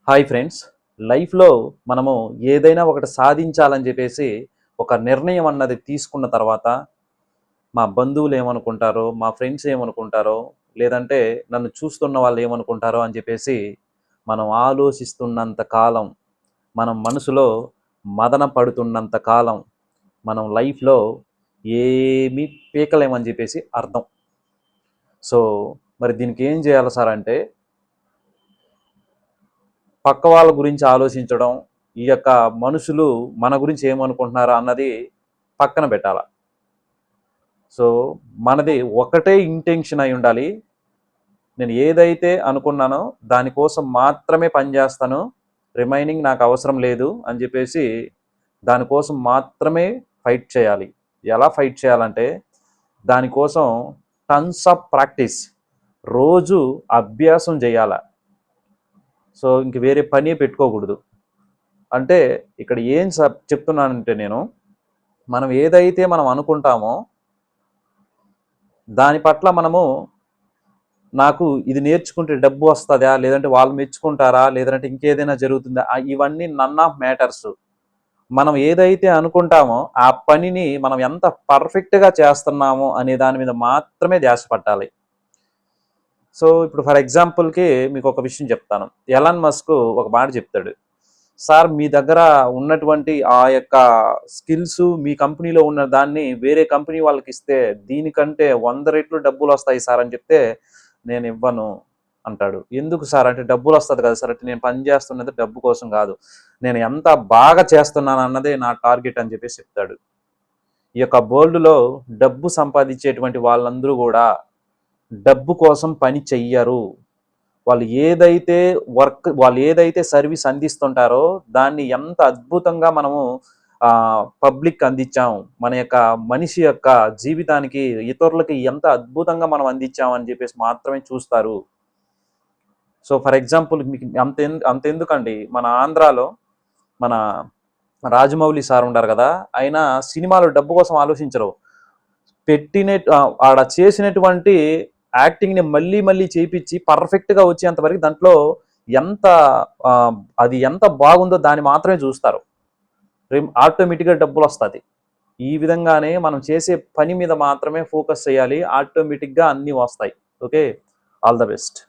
Hi friends. లైఫ్‌లో మనము ఏదైనా ఒకటి సాధించాలని చెప్పేసి ఒక నిర్ణయం అన్నది తీసుకున్న తర్వాత, మా బంధువులు ఏమనుకుంటారో, మా ఫ్రెండ్స్ ఏమనుకుంటారో, లేదంటే నన్ను చూస్తున్న వాళ్ళు ఏమనుకుంటారో అని చెప్పేసి మనం ఆలోచిస్తున్నంత కాలం, మనం మనసులో మదన పడుతున్నంత కాలం, మనం లైఫ్‌లో ఏమీ పీకలేమని చెప్పేసి అర్థం. సో, మరి దీనికి ఏం చేయాలి సార్ అంటే పక్క వాళ్ళ గురించి ఆలోచించడం, ఈ యొక్క మనుషులు మన గురించి ఏమనుకుంటున్నారా అన్నది పక్కన పెట్టాల. సో, మనది ఒకటే ఇంటెన్షన్ అయి ఉండాలి. నేను ఏదైతే అనుకున్నానో దానికోసం మాత్రమే పనిచేస్తాను. రిమైనింగ్ నాకు అవసరం లేదు అని చెప్పేసి దానికోసం మాత్రమే ఫైట్ చేయాలి. ఎలా ఫైట్ చేయాలంటే దానికోసం టన్స్ ఆఫ్ ప్రాక్టీస్. రోజు అభ్యాసం చేయాల. సో, ఇంక వేరే పనే పెట్టుకోకూడదు. అంటే ఇక్కడ ఏం చెప్తున్నానంటే నేను, మనం ఏదైతే మనం అనుకుంటామో దాని పట్ల మనము నాకు ఇది నేర్చుకుంటే డబ్బు వస్తదా? లేదంటే వాళ్ళు మెచ్చుకుంటారా? లేదంటే ఇంకేదైనా జరుగుతుందా? ఇవన్నీ నన్ ఆఫ్ మ్యాటర్స్. మనం ఏదైతే అనుకుంటామో ఆ పనిని మనం ఎంత పర్ఫెక్ట్‌గా చేస్తున్నామో అనే దాని మీద మాత్రమే ధ్యాస పట్టాలి. సో, ఇప్పుడు ఫర్ ఎగ్జాంపుల్‌కి మీకొక విషయం చెప్తాను. ఎలాన్ మస్క్ ఒక మాట చెప్తాడు. సార్ మీ దగ్గర ఉన్నటువంటి ఆ యొక్క స్కిల్స్ మీ కంపెనీలో ఉన్న దాన్ని వేరే కంపెనీ వాళ్ళకిస్తే దీనికంటే 100 రెట్లు డబ్బులొస్తాయి సార్ అని చెప్తే, నేనివ్వను అంటాడు. ఎందుకు సార్ అంటే, డబ్బులొస్తది కదా సార్ అంటే, నేను పని చేస్తున్నది డబ్బు కోసం కాదు. నేను ఎంత బాగా చేస్తున్నానన్నదే నా టార్గెట్ అని చెప్పేసి చెప్తాడు. ఈ యొక్క వరల్డ్‌లో డబ్బు సంపాదించేటువంటి వాళ్ళందరూ గూడా డబ్బు కోసం పని చెయ్యరు. వాళ్ళు ఏదైతే సర్వీస్ అందిస్తుంటారో దాన్ని ఎంత అద్భుతంగా మనము పబ్లిక్ అందించాం, మన యొక్క మనిషి యొక్క జీవితానికి ఇతరులకి ఎంత అద్భుతంగా మనం అందించాం అని చెప్పేసి మాత్రమే చూస్తారు. సో ఫర్ ఎగ్జాంపుల్ మీకు అంతెందుకండి, మన ఆంధ్రాలో మన రాజమౌళి సార్ ఉంటారు కదా, ఆయన సినిమాలు డబ్బు కోసం ఆలోచించరు. ఆడ చేసినటువంటి యాక్టింగ్‌ని మళ్ళీ మళ్ళీ చేపిచ్చి పర్ఫెక్ట్‌గా వచ్చేంత వరకు దాంట్లో ఎంత అది ఎంత బాగుందో దాన్ని మాత్రమే చూస్తారు. ఆటోమేటిక్‌గా డబ్బులొస్తది. ఈ విధంగానే మనం చేసే పని మీద మాత్రమే ఫోకస్ చేయాలి. ఆటోమేటిక్‌గా అన్నీ వస్తాయి. ఓకే. All the best.